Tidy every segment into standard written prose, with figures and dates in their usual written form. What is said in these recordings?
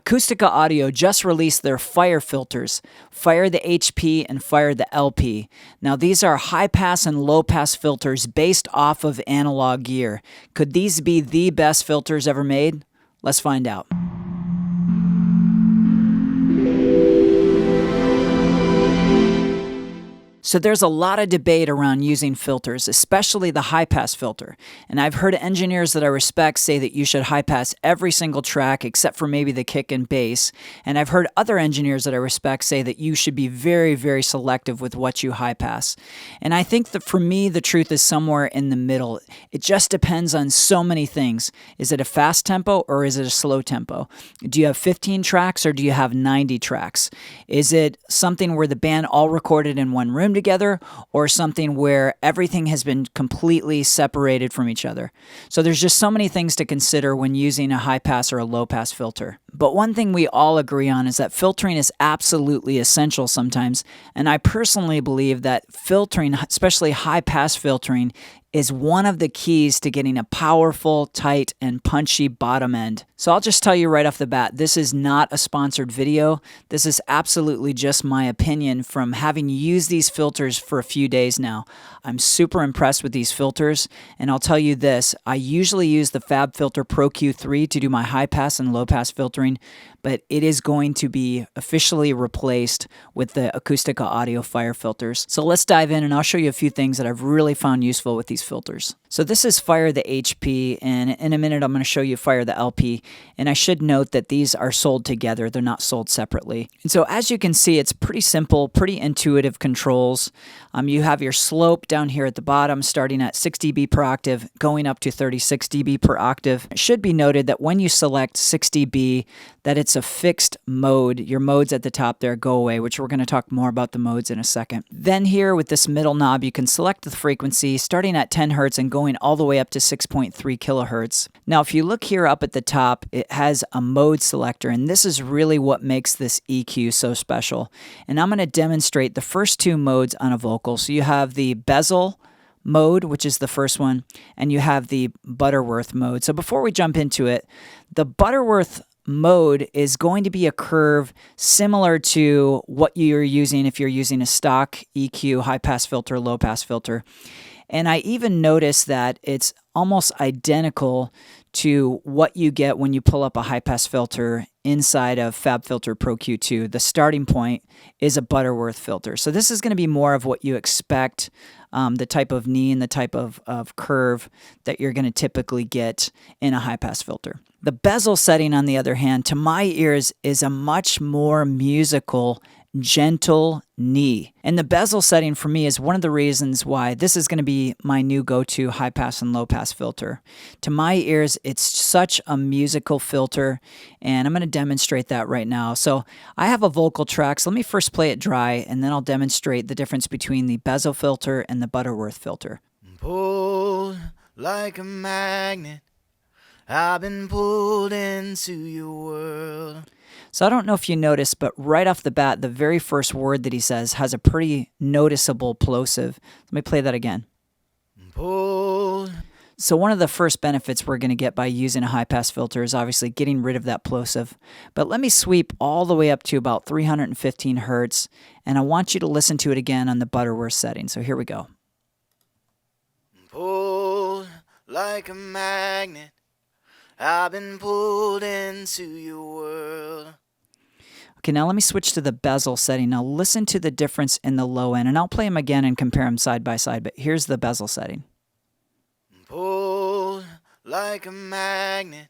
Acustica Audio just released their Fire Filters, Fire the HP and Fire the LP. Now these are high-pass and low-pass filters based off of analog gear. Could these be the best filters ever made? Let's find out. So there's a lot of debate around using filters, especially the high-pass filter. And I've heard engineers that I respect say that you should high-pass every single track except for maybe the kick and bass. And I've heard other engineers that I respect say that you should be very, very selective with what you high-pass. And I think that for me, the truth is somewhere in the middle. It just depends on so many things. Is it a fast tempo or is it a slow tempo? Do you have 15 tracks or do you have 90 tracks? Is it something where the band all recorded in one room together, or something where everything has been completely separated from each other? So there's just so many things to consider when using a high pass or a low pass filter. But one thing we all agree on is that filtering is absolutely essential sometimes, and I personally believe that filtering, especially high pass filtering, is one of the keys to getting a powerful, tight, and punchy bottom end. So I'll just tell you right off the bat, this is not a sponsored video. This is absolutely just my opinion from having used these filters for a few days now. I'm super impressed with these filters, and I'll tell you this, I usually use the FabFilter Pro Q3 to do my high pass and low pass filtering, but it is going to be officially replaced with the Acustica Audio Fire Filters. So let's dive in and I'll show you a few things that I've really found useful with these filters. So this is Fire the HP, and in a minute I'm going to show you Fire the LP, and I should note that these are sold together, they're not sold separately. And so as you can see, it's pretty simple, pretty intuitive controls. You have your slope down here at the bottom starting at 6 dB per octave, going up to 36 dB per octave. It should be noted that when you select 6 dB, that it's a fixed mode. Your modes at the top there go away, which we're going to talk more about the modes in a second. Then here with this middle knob, you can select the frequency starting at 10 Hertz and going all the way up to 6.3 kilohertz. Now, if you look here up at the top, it has a mode selector, and this is really what makes this EQ so special. And I'm going to demonstrate the first two modes on a vocal. So you have the bezel mode, which is the first one, and you have the Butterworth mode. So before we jump into it, the Butterworth mode is going to be a curve similar to what you're using if you're using a stock EQ high pass filter, low pass filter. And I even noticed that it's almost identical to what you get when you pull up a high pass filter inside of FabFilter Pro Q2. The starting point is a Butterworth filter. So this is going to be more of what you expect, the type of knee and the type of curve that you're going to typically get in a high pass filter. The bezel setting, on the other hand, to my ears is a much more musical, gentle knee. And the bezel setting for me is one of the reasons why this is going to be my new go-to high pass and low pass filter. To my ears, it's such a musical filter, and I'm going to demonstrate that right now. So I have a vocal track, so let me first play it dry, and then I'll demonstrate the difference between the bezel filter and the Butterworth filter. Pulled like a magnet, I've been pulled into your world. So I don't know if you noticed, but right off the bat, the very first word that he says has a pretty noticeable plosive. Let me play that again. Pulled. So one of the first benefits we're going to get by using a high-pass filter is obviously getting rid of that plosive. But let me sweep all the way up to about 315 Hertz, and I want you to listen to it again on the Butterworth setting. So here we go. Pulled like a magnet, I've been pulled into your world. Okay, now let me switch to the bezel setting. Now listen to the difference in the low end, and I'll play them again and compare them side by side, but here's the bezel setting. Pulled like a magnet,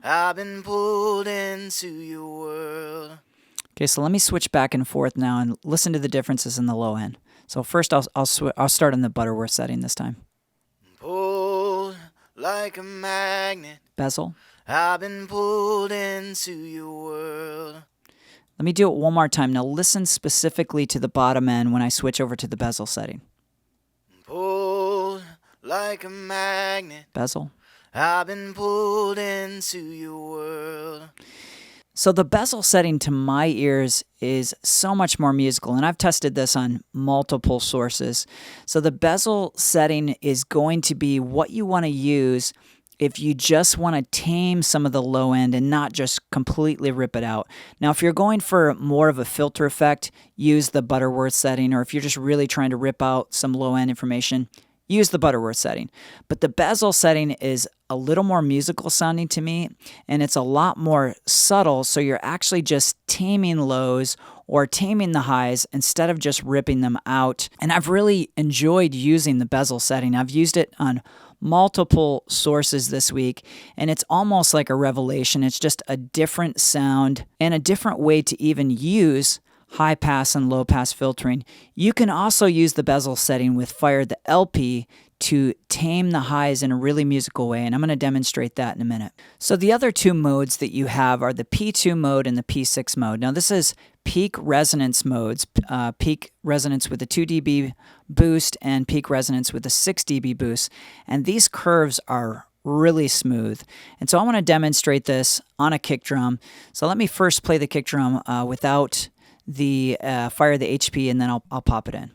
I've been pulled into your world. Okay, so let me switch back and forth now and listen to the differences in the low end. So first I'll start on the Butterworth setting this time. Pulled like a magnet, bezel. I've been pulled into your world. Let me do it one more time. Now listen specifically to the bottom end when I switch over to the bezel setting. Pulled like a magnet, bezel. I've been pulled into your world. So the bezel setting to my ears is so much more musical, and I've tested this on multiple sources. So the bezel setting is going to be what you want to use if you just want to tame some of the low end and not just completely rip it out. Now, if you're going for more of a filter effect, use the Butterworth setting, or if you're just really trying to rip out some low end information, use the Butterworth setting. But the bezel setting is a little more musical sounding to me, and it's a lot more subtle, so you're actually just taming lows or taming the highs instead of just ripping them out. And I've really enjoyed using the bezel setting. I've used it on multiple sources this week, and it's almost like a revelation. It's just a different sound and a different way to even use high pass and low pass filtering. You can also use the bezel setting with Fire the LP to tame the highs in a really musical way, and I'm going to demonstrate that in a minute. So the other two modes that you have are the P2 mode and the P6 mode. Now this is peak resonance modes, peak resonance with a 2 dB boost and peak resonance with a 6 dB boost, and these curves are really smooth. And so I want to demonstrate this on a kick drum. So let me first play the kick drum without the Fire the HP, and then I'll pop it in.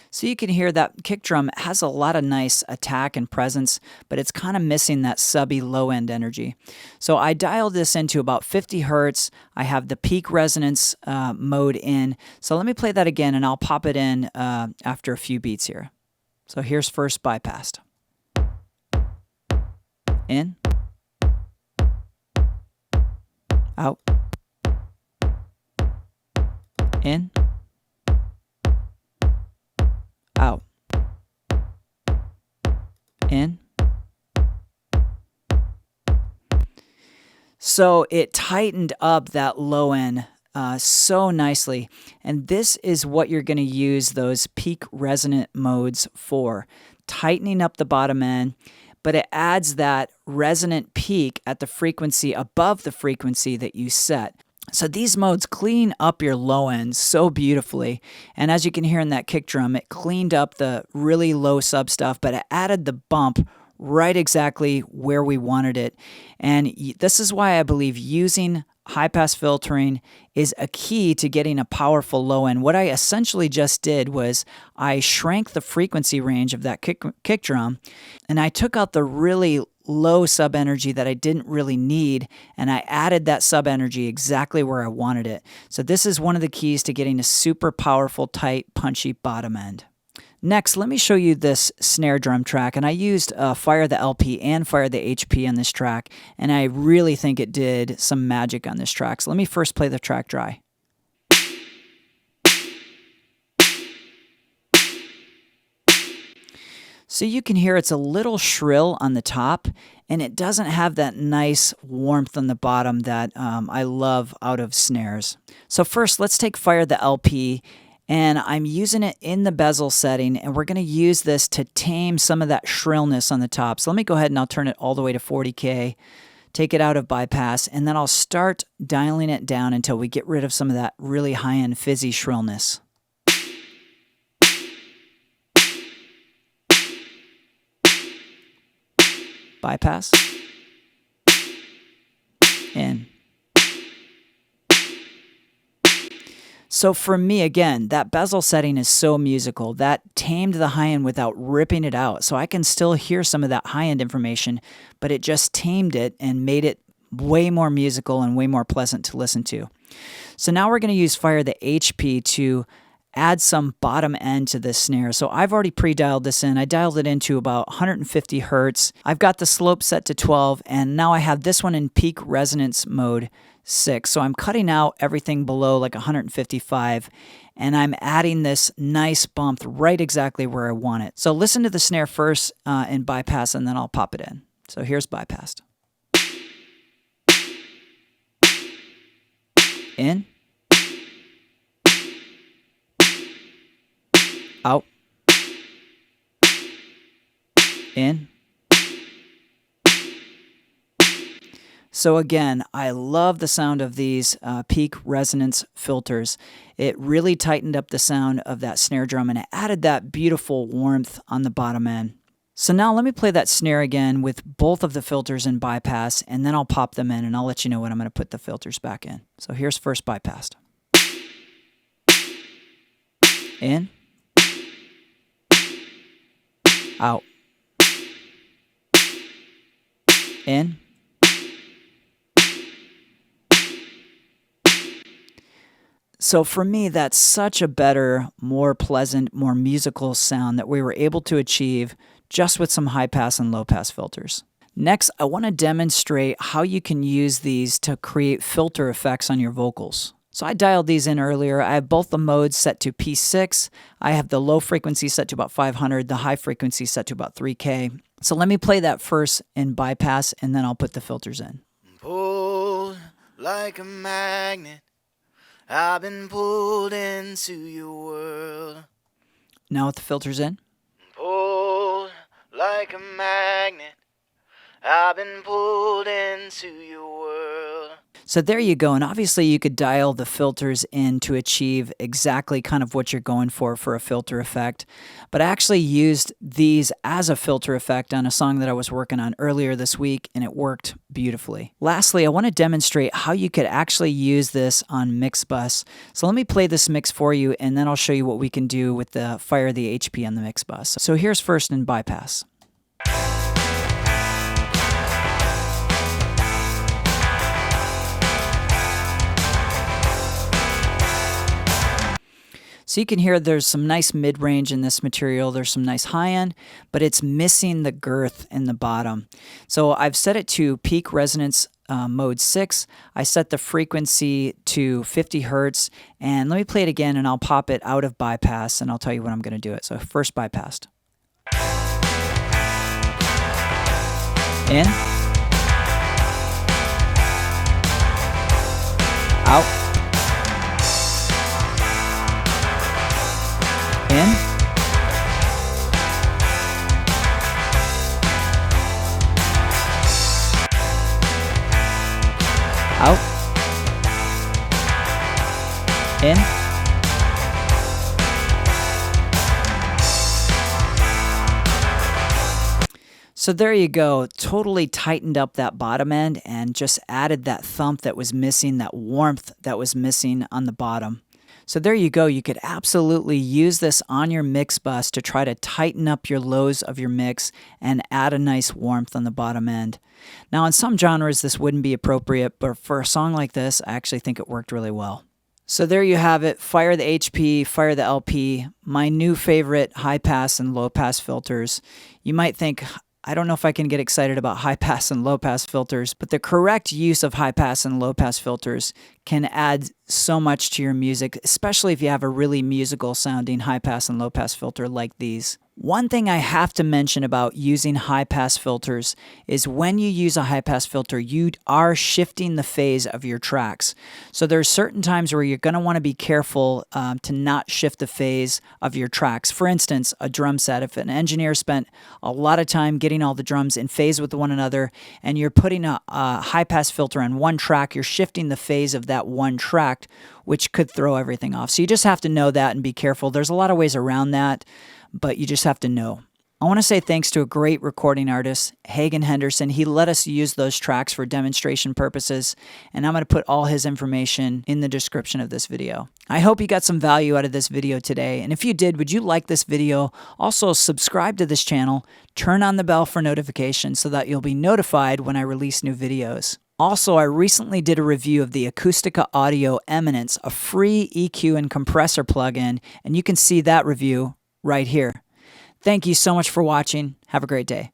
So you can hear that kick drum has a lot of nice attack and presence, but it's kind of missing that subby low end energy. So I dialed this into about 50 hertz. I have the peak resonance mode in. So let me play that again, and I'll pop it in after a few beats here. So here's first bypassed. In. Out. In. Out. In. So it tightened up that low end so nicely. And this is what you're going to use those peak resonant modes for. Tightening up the bottom end, but it adds that resonant peak at the frequency above the frequency that you set. So these modes clean up your low end so beautifully. And as you can hear in that kick drum, it cleaned up the really low sub stuff, but it added the bump right exactly where we wanted it. And this is why I believe using high pass filtering is a key to getting a powerful low end. What I essentially just did was I shrank the frequency range of that kick drum, and I took out the really low sub energy that I didn't really need, and I added that sub energy exactly where I wanted it. So this is one of the keys to getting a super powerful, tight, punchy bottom end. Next, let me show you this snare drum track, and I used Fire the LP and Fire the HP on this track, and I really think it did some magic on this track. So let me first play the track dry. So you can hear it's a little shrill on the top, and it doesn't have that nice warmth on the bottom that I love out of snares. So first, let's take Fire the LP, and I'm using it in the bezel setting, and we're going to use this to tame some of that shrillness on the top. So let me go ahead and I'll turn it all the way to 40K, take it out of bypass, and then I'll start dialing it down until we get rid of some of that really high-end fizzy shrillness. Bypass. In. So for me, again, that bezel setting is so musical. That tamed the high end without ripping it out. So I can still hear some of that high end information, but it just tamed it and made it way more musical and way more pleasant to listen to. So now we're going to use Fire the HP to add some bottom end to this snare. So I've already pre-dialed this in. I dialed it into about 150 hertz. I've got the slope set to 12, and now I have this one in peak resonance mode 6. So I'm cutting out everything below like 155, and I'm adding this nice bump right exactly where I want it. So listen to the snare first in bypass, and then I'll pop it in. So here's bypassed. In. Out. In. So again, I love the sound of these peak resonance filters. It really tightened up the sound of that snare drum, and it added that beautiful warmth on the bottom end. So now let me play that snare again with both of the filters in bypass, and then I'll pop them in, and I'll let you know when I'm going to put the filters back in. So here's first bypassed. In. out, in. So for me, that's such a better, more pleasant, more musical sound that we were able to achieve just with some high pass and low pass filters. Next, I want to demonstrate how you can use these to create filter effects on your vocals. So I dialed these in earlier. I have both the modes set to P6. I have the low frequency set to about 500, the high frequency set to about 3K. So let me play that first in bypass, and then I'll put the filters in. Pulled like a magnet, I've been pulled into your world. Now with the filters in. Pulled like a magnet, I've been pulled into your world. So there you go, and obviously you could dial the filters in to achieve exactly kind of what you're going for a filter effect. But I actually used these as a filter effect on a song that I was working on earlier this week, and it worked beautifully. Lastly, I want to demonstrate how you could actually use this on mix bus. So let me play this mix for you, and then I'll show you what we can do with the Fire the HP on the mix bus. So here's first in bypass. So you can hear there's some nice mid-range in this material, there's some nice high-end, but it's missing the girth in the bottom. So I've set it to peak resonance mode 6. I set the frequency to 50 Hertz, and let me play it again and I'll pop it out of bypass and I'll tell you when I'm going to do it. So first bypassed. In. Out. In. Out. In. So there you go, totally tightened up that bottom end and just added that thump that was missing, that warmth that was missing on the bottom. So there you go, you could absolutely use this on your mix bus to try to tighten up your lows of your mix and add a nice warmth on the bottom end. Now in some genres this wouldn't be appropriate, but for a song like this, I actually think it worked really well. So there you have it, Fire the HP, Fire the LP, my new favorite high pass and low pass filters. You might think, I don't know if I can get excited about high pass and low pass filters, but the correct use of high pass and low pass filters can add so much to your music, especially if you have a really musical sounding high pass and low pass filter like these. One thing I have to mention about using high pass filters is when you use a high pass filter, you are shifting the phase of your tracks. So there's certain times where you're going to want to be careful to not shift the phase of your tracks. For instance, a drum set, if an engineer spent a lot of time getting all the drums in phase with one another and you're putting a high pass filter on one track, you're shifting the phase of that one track, which could throw everything off. So you just have to know that and be careful. There's a lot of ways around that, but you just have to know. I want to say thanks to a great recording artist, Hagin Henderson. He let us use those tracks for demonstration purposes, and I'm going to put all his information in the description of this video. I hope you got some value out of this video today, and if you did, would you like this video? Also, subscribe to this channel, turn on the bell for notifications so that you'll be notified when I release new videos. Also, I recently did a review of the Acustica Audio Eminence, a free EQ and compressor plugin, and you can see that review right here. Thank you so much for watching. Have a great day.